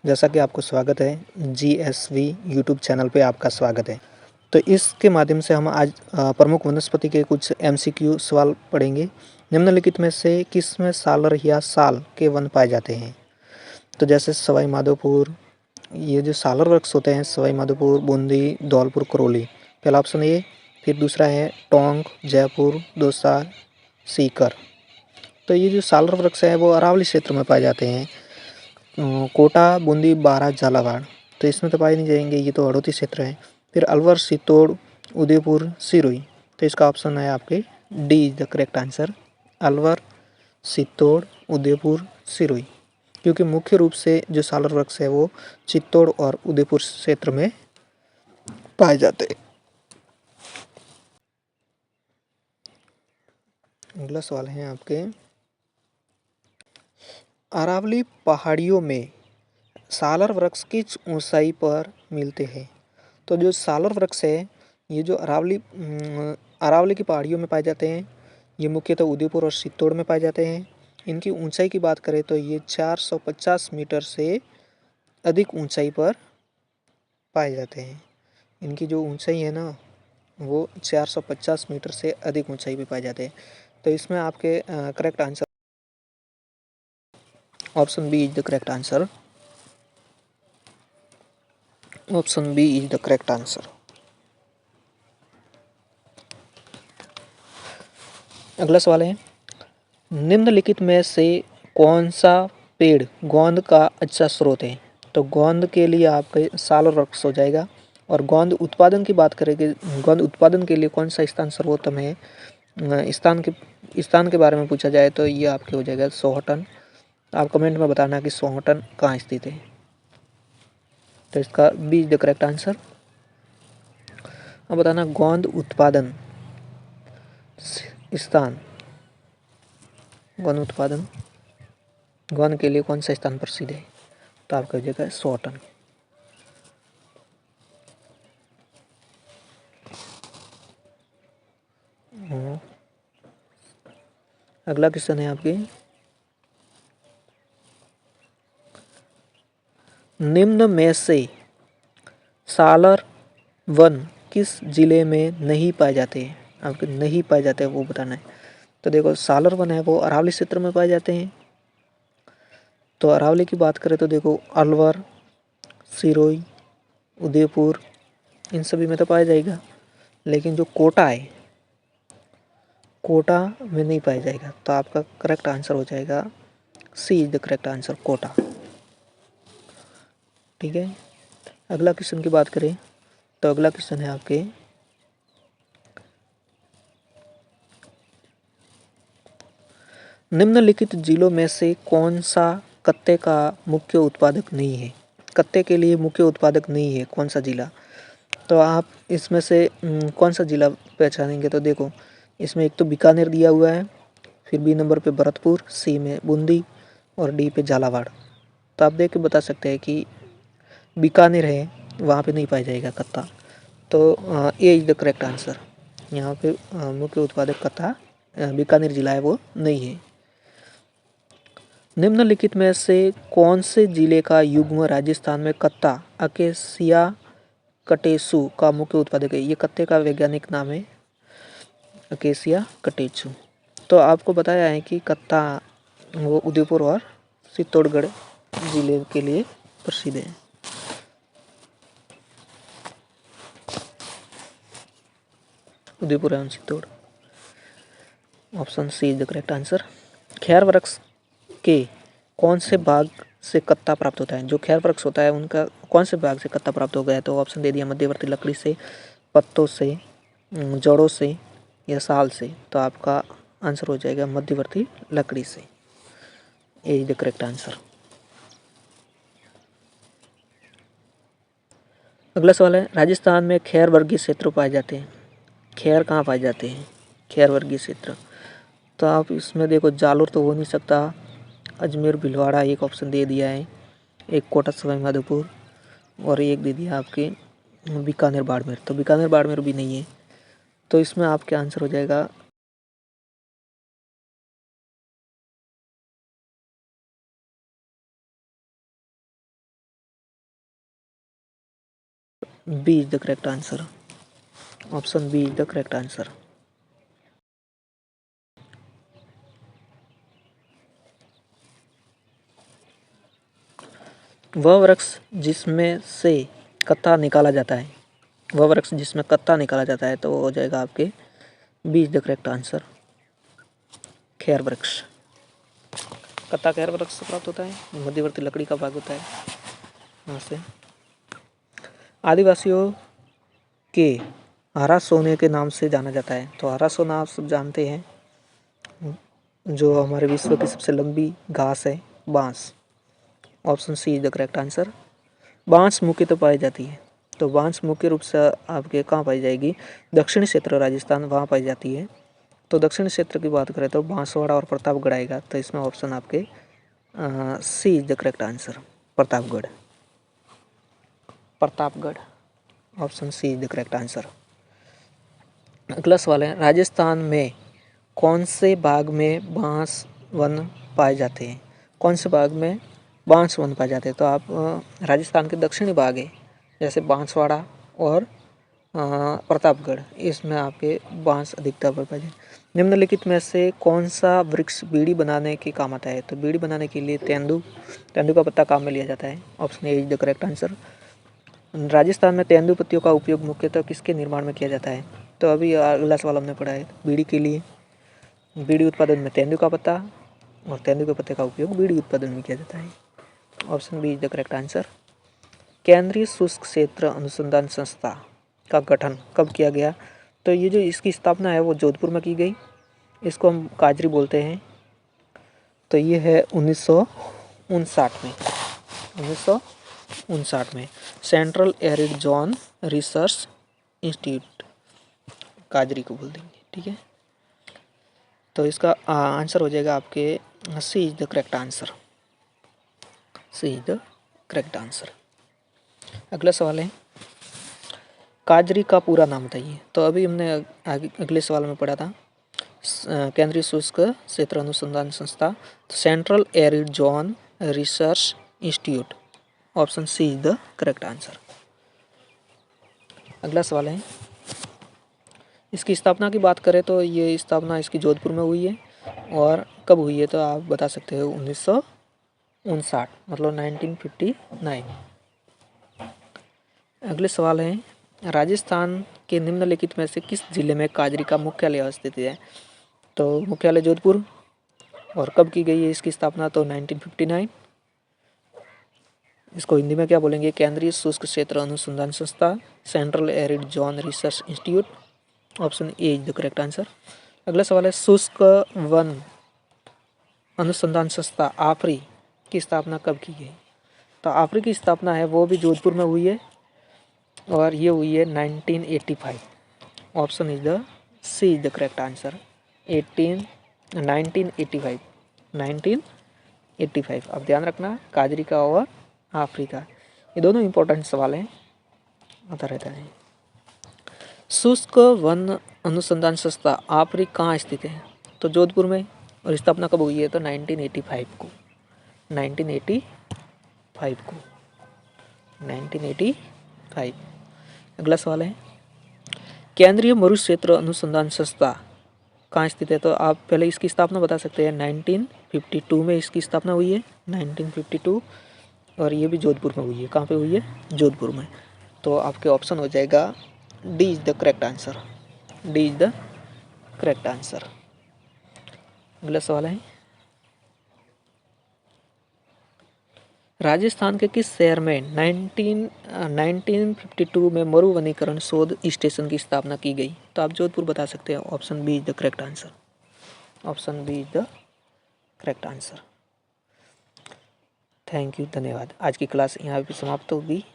जैसा कि आपको स्वागत है जीएसवी यूट्यूब चैनल पे आपका स्वागत है। तो इसके माध्यम से हम आज प्रमुख वनस्पति के कुछ एमसीक्यू सवाल पढ़ेंगे। निम्नलिखित में से किसमें सालर या साल के वन पाए जाते हैं? तो जैसे सवाई माधोपुर, ये जो सालर वृक्ष होते हैं सवाई माधोपुर, बूंदी, धौलपुर, करौली, पहला ऑप्शन ये। फिर दूसरा है टोंक, जयपुर, दौसा, सीकर। तो ये जो सालर वृक्ष है वो अरावली क्षेत्र में पाए जाते हैं। कोटा, बूंदी, बारा, झालावाड़, तो इसमें तो पाए नहीं जाएंगे, ये तो हड़ौती क्षेत्र है। फिर अलवर, चित्तौड़, उदयपुर, सिरोही, तो इसका ऑप्शन है आपके D is the correct answer. Alwar, Chittor, Udaipur, Sirohi, क्योंकि मुख्य रूप से जो सालर वृक्ष है वो चित्तौड़ और उदयपुर क्षेत्र में पाए जाते हैं। अगला सवाल है आपके, अरावली पहाड़ियों में सालर वृक्ष किस ऊंचाई पर मिलते हैं? तो जो सालर वृक्ष है ये जो अरावली की पहाड़ियों में पाए जाते हैं। ये मुख्यतः उदयपुर और चित्तौड़ में पाए जाते हैं। इनकी ऊंचाई की बात करें तो ये 450 मीटर से अधिक ऊंचाई पर पाए जाते हैं। इनकी जो ऊंचाई है ना वो 450 मीटर से अधिक ऊंचाई पे पाए जाते हैं। तो इसमें आपके correct answer option B is the correct answer. Option B is the correct answer. अगला सवाल है, निम्नलिखित में से कौन सा पेड़ गोंद का अच्छा स्रोत है? तो गोंद के लिए आपके सालर वृक्ष हो जाएगा। और गोंद उत्पादन की बात करेंगे, गोंद उत्पादन के लिए कौन सा स्थान सर्वोत्तम है? स्थान के बारे में पूछा जाए तो ये आपके हो जाएगा सोहटन। आप कमेंट में बताना कि सोहटन कहाँ स्थित है। तो इसका B is the correct answer. अब बताना गोंद उत्पादन स्थान, गोंद उत्पादन गोंद के लिए कौन सा स्थान प्रसिद्ध है? तो आपका जगह है सोहटन। अगला क्वेश्चन है आपके, निम्न में से सालर वन किस जिले में नहीं पाए जाते हैं? आपके नहीं पाए जाते हैं वो बताना है। तो देखो सालर वन है वो अरावली क्षेत्र में पाए जाते हैं। तो अरावली की बात करें तो देखो अलवर, सिरोही, उदयपुर, इन सभी में तो पाया जाएगा। लेकिन जो कोटा है, कोटा में नहीं पाया जाएगा। तो आपका करेक्ट आंसर हो जाएगा C is the correct answer, Kota. ठीक है। अगला क्वेश्चन की बात करें तो अगला क्वेश्चन है आपके, निम्नलिखित जिलों में से कौन सा कत्ते का मुख्य उत्पादक नहीं है? कत्ते के लिए मुख्य उत्पादक नहीं है कौन सा जिला? तो आप इसमें से कौन सा जिला पहचानेंगे? तो देखो इसमें एक तो बीकानेर दिया हुआ है, फिर बी नंबर पे भरतपुर, सी में बूंदी और डी पे झालावाड़। तो आप देख के बता सकते हैं कि बीकानेर है वहाँ पे नहीं पाया जाएगा कत्ता। तो ए इज द करेक्ट आंसर। यहाँ पे मुख्य उत्पादक कत्ता बीकानेर जिला है वो नहीं है। निम्नलिखित में से कौन से जिले का युग्म राजस्थान में कत्ता अकेसिया कटेसु का मुख्य उत्पादक है? ये कत्ते का वैज्ञानिक नाम है अकेसिया कटेसु। तो आपको बताया है कि कत्ता वो उदयपुर और चित्तौड़गढ़ जिले के लिए प्रसिद्ध है। उदयपुर एवं Chittor, option C is the correct answer. खैर वृक्ष के कौन से भाग से कत्ता प्राप्त होता है? जो खैर वृक्ष होता है उनका कौन से भाग से कत्ता प्राप्त हो गया है? तो ऑप्शन दे दिया मध्यवर्ती लकड़ी से, पत्तों से, जड़ों से या साल से। तो आपका आंसर हो जाएगा मध्यवर्ती लकड़ी से। ए इज द करेक्ट आंसर। अगला सवाल है, राजस्थान में खैर वर्गीय क्षेत्र पाए जाते हैं। खैर कहाँ पाए जाते हैं? खैर वर्गीय क्षेत्र। तो आप इसमें देखो जालोर तो हो नहीं सकता, अजमेर भीलवाड़ा एक ऑप्शन दे दिया है, एक कोटा सवाई माधोपुर और एक दे दिया आपके बीकानेर बाड़मेर। तो बीकानेर बाड़मेर भी नहीं है। तो इसमें आपके आंसर हो जाएगा B is the correct answer. Option B is the correct answer. वह वृक्ष जिसमें से कत्था निकाला जाता है, वह वृक्ष जिसमें कत्था निकाला जाता है, तो वो हो जाएगा आपके B is the correct answer, खैर वृक्ष। कत्था खैर वृक्ष से प्राप्त होता है, मध्यवर्ती लकड़ी का भाग होता है वहाँ से। आदिवासियों के हरा सोने के नाम से जाना जाता है, तो हरा सोना आप सब जानते हैं, जो हमारे विश्व की सबसे लंबी घास है, बांस। Option C is the correct answer. बांस मुख्यतः पाई जाती है, तो बांस मुख्य रूप से आपके कहाँ पाई जाएगी, दक्षिणी क्षेत्र राजस्थान, वहाँ पाई जाती है। तो दक्षिण क्षेत्र की बात करें तो बांसवाड़ा और प्रतापगढ़ आएगा, तो इसमें ऑप्शन आपके C is the correct answer, Pratapgarh. Pratapgarh, option C is the correct answer. अगला सवाल है, राजस्थान में कौन से बाग में बांस वन पाए जाते हैं? कौन से बाग में बांस वन पाए जाते हैं? तो आप राजस्थान के दक्षिणी भाग है, जैसे बांसवाड़ा और प्रतापगढ़, इसमें आपके बांस अधिकतर पर पाए जाते हैं। निम्नलिखित में से कौन सा वृक्ष बीड़ी बनाने के काम आता है? तो बीड़ी बनाने के लिए तेंदू का पत्ता काम में लिया जाता है। Option A is the correct answer. Rajasthan में तेंदू पत्तियों का उपयोग मुख्यतः किसके निर्माण में किया जाता है? तो अभी अगला सवाल हमने पढ़ा है, बीड़ी के लिए, बीड़ी उत्पादन में तेंदू का पत्ता और तेंदू के पत्ते का उपयोग बीड़ी उत्पादन में किया जाता है। Option B is the correct answer. केंद्रीय शुष्क क्षेत्र अनुसंधान संस्था का गठन कब किया गया? तो ये जो इसकी स्थापना है वो जोधपुर में की गई, इसको हम काजरी बोलते हैं। तो ये है 1959 में, 1959 में central arid zone research institute, काजरी को बोल देंगे, ठीक है। तो इसका आंसर हो जाएगा आपके C is the correct answer, C is the correct answer. अगला सवाल है, काजरी का पूरा नाम बताइए। तो अभी हमने अगले सवाल में पढ़ा था केंद्रीय शुष्क क्षेत्र अनुसंधान संस्था, central arid zone research institute. Option C is the correct answer. अगला सवाल है, इसकी स्थापना की बात करें तो ये स्थापना इसकी जोधपुर में हुई है, और कब हुई है तो आप बता सकते हो 1959, मतलब 1959। अगले सवाल है, राजस्थान के निम्नलिखित में से किस जिले में काजरी का मुख्यालय स्थित है? तो मुख्यालय जोधपुर, और कब की गई है इसकी स्थापना? तो 1959। इसको हिंदी में क्या बोलेंगे? केंद्रीय शुष्क क्षेत्र अनुसंधान संस्था, central arid zone research institute. Option A is the correct answer. अगला सवाल है, शुष्क वन अनुसंधान संस्था आफरी की स्थापना कब की गई? तो आफरी की स्थापना है वो भी जोधपुर में हुई है, और ये हुई है 1985। Option is the C is the correct answer, 1985, 1985। अब ध्यान रखना, काजरी का और आफरी का, ये दोनों इंपॉर्टेंट सवाल हैं, आता रहता है। शुष्क वन अनुसंधान संस्था आफरी कहाँ स्थित है? तो जोधपुर में, और स्थापना कब हुई है? तो 1985 को, 1985 को, 1985। अगला सवाल है, केंद्रीय मरु क्षेत्र अनुसंधान संस्था कहाँ स्थित है? तो आप पहले इसकी स्थापना बता सकते हैं, 1952 में इसकी स्थापना हुई है, 1952, और ये भी जोधपुर में हुई है। कहाँ पे हुई है? जोधपुर में। तो आपके ऑप्शन हो जाएगा D is the correct answer, D is the correct answer. अगला सवाल है, राजस्थान के किस शहर में 1952 में मरु वनीकरण शोध स्टेशन की स्थापना की गई? तो आप जोधपुर बता सकते हैं। Option B is the correct answer, option B is the correct answer. Thank you, धन्यवाद। आज की क्लास यहाँ पे समाप्त होगी।